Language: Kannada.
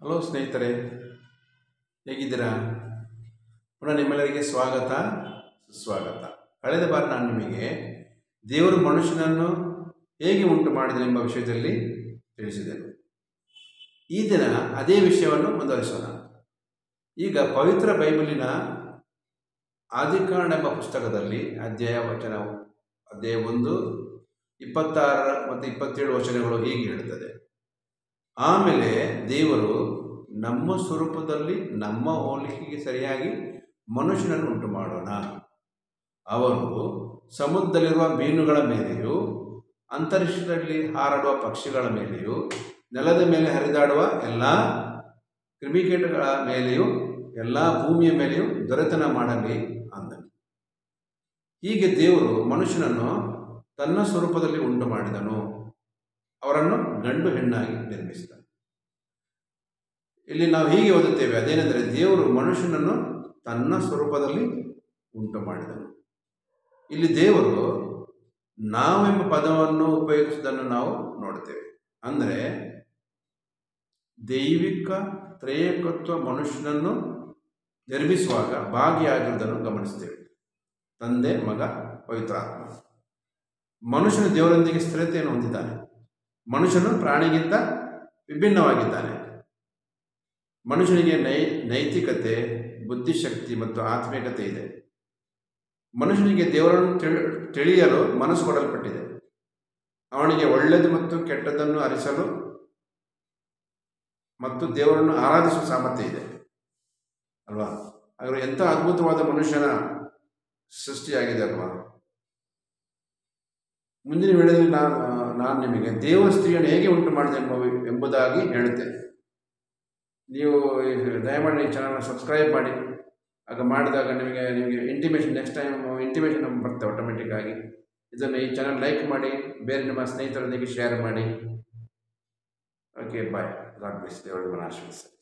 ಹಲೋ ಸ್ನೇಹಿತರೆ, ಹೇಗಿದ್ದೀರಾ? ಪುನಃ ನಿಮ್ಮೆಲ್ಲರಿಗೆ ಸ್ವಾಗತ ಸುಸ್ವಾಗತ. ಕಳೆದ ಬಾರಿ ನಾನು ನಿಮಗೆ ದೇವರು ಮನುಷ್ಯನನ್ನು ಹೇಗೆ ಉಂಟು ಮಾಡಿದನು ಎಂಬ ವಿಷಯದಲ್ಲಿ ತಿಳಿಸಿದೆನು. ಈ ದಿನ ಅದೇ ವಿಷಯವನ್ನು ಮುಂದುವರಿಸೋಣ. ಈಗ ಪವಿತ್ರ ಬೈಬಲಿನ ಆದಿಕಾಂಡ ಎಂಬ ಪುಸ್ತಕದಲ್ಲಿ ಅಧ್ಯಾಯ 1, 26 ಮತ್ತು 27 ವಚನಗಳು ಹೀಗೆ ಹೇಳುತ್ತದೆ. ಆಮೇಲೆ ದೇವರು ನಮ್ಮ ಸ್ವರೂಪದಲ್ಲಿ ನಮ್ಮ ಹೋಲಿಕೆಗೆ ಸರಿಯಾಗಿ ಮನುಷ್ಯನನ್ನು ಉಂಟು ಮಾಡೋಣ. ಅವರು ಸಮುದ್ರದಲ್ಲಿರುವ ಮೀನುಗಳ ಮೇಲೆಯೂ, ಅಂತರಿಕ್ಷದಲ್ಲಿ ಹಾರಾಡುವ ಪಕ್ಷಿಗಳ ಮೇಲೆಯೂ, ನೆಲದ ಮೇಲೆ ಹರಿದಾಡುವ ಎಲ್ಲ ಕ್ರಿಮಿಕೀಟಗಳ ಮೇಲೆಯೂ, ಎಲ್ಲ ಭೂಮಿಯ ಮೇಲೆಯೂ ದೊರೆತನ ಮಾಡಲಿ ಅಂದನು. ಹೀಗೆ ದೇವರು ಮನುಷ್ಯನನ್ನು ತನ್ನ ಸ್ವರೂಪದಲ್ಲಿ ಉಂಟು ಮಾಡಿದನು. ಅವರನ್ನು ಗಂಡು ಹೆಣ್ಣಾಗಿ ನಿರ್ಮಿಸಿದನು. ಇಲ್ಲಿ ನಾವು ಹೀಗೆ ಓದುತ್ತೇವೆ, ಅದೇನೆಂದರೆ ದೇವರು ಮನುಷ್ಯನನ್ನು ತನ್ನ ಸ್ವರೂಪದಲ್ಲಿ ಉಂಟು ಮಾಡಿದನು. ಇಲ್ಲಿ ದೇವರು ನಾವೆಂಬ ಪದವನ್ನು ಉಪಯೋಗಿಸುವುದನ್ನು ನಾವು ನೋಡುತ್ತೇವೆ. ಅಂದರೆ ದೈವಿಕ ತ್ರೈಕತ್ವ ಮನುಷ್ಯನನ್ನು ನಿರ್ಮಿಸುವಾಗ ಭಾಗಿಯಾಗಿರುವುದನ್ನು ಗಮನಿಸ್ತೇವೆ. ತಂದೆ, ಮಗ, ಪವಿತ್ರಾತ್ಮ. ಮನುಷ್ಯನು ದೇವರೊಂದಿಗೆ ಸ್ಥಿರತೆಯನ್ನು ಹೊಂದಿದ್ದಾನೆ. ಮನುಷ್ಯನು ಪ್ರಾಣಿಗಿಂತ ವಿಭಿನ್ನವಾಗಿದ್ದಾನೆ. ಮನುಷ್ಯನಿಗೆ ನೈತಿಕತೆ, ಬುದ್ಧಿಶಕ್ತಿ ಮತ್ತು ಆತ್ಮಿಕತೆ ಇದೆ. ಮನುಷ್ಯನಿಗೆ ದೇವರನ್ನು ತಿಳಿಯಲು ಮನಸ್ಸು ಕೊಡಲ್ಪಟ್ಟಿದೆ. ಅವನಿಗೆ ಒಳ್ಳೆಯದು ಮತ್ತು ಕೆಟ್ಟದ್ದನ್ನು ಅರಿಸಲು ಮತ್ತು ದೇವರನ್ನು ಆರಾಧಿಸುವ ಸಾಮರ್ಥ್ಯ ಇದೆ ಅಲ್ವಾ? ಹಾಗಾದರೆ ಎಂಥ ಅದ್ಭುತವಾದ ಮನುಷ್ಯನ ಸೃಷ್ಟಿಯಾಗಿದೆ ಅಲ್ವಾ? ಮುಂದಿನ ವಿಡಿಯೋದಲ್ಲಿ ನಾನು ನಿಮಗೆ ದೇವ ಸ್ತ್ರೀಯನ್ನು ಹೇಗೆ ಉಂಟು ಮಾಡಿದೆ ಎಂಬುದಾಗಿ ಹೇಳುತ್ತೇನೆ. ನೀವು ದಯಮಾಡಿ ಈ ಚಾನಲ್ನ ಸಬ್ಸ್ಕ್ರೈಬ್ ಮಾಡಿ. ಆಗ ಮಾಡಿದಾಗ ನಿಮಗೆ ಇಂಟಿಮೇಷನ್ ನೆಕ್ಸ್ಟ್ ಟೈಮ್ ಇಂಟಿಮೇಷನ್ ಬರುತ್ತೆ ಆಟೋಮೆಟಿಕ್ ಆಗಿ. ಇದನ್ನು ಈ ಚಾನಲ್ ಲೈಕ್ ಮಾಡಿ, ಬೇರೆ ನಿಮ್ಮ ಸ್ನೇಹಿತರೊಂದಿಗೆ ಶೇರ್ ಮಾಡಿ. Okay, bye. God bless. ದೇವರು ಆಶೀರ್ವದಿಸಲಿ.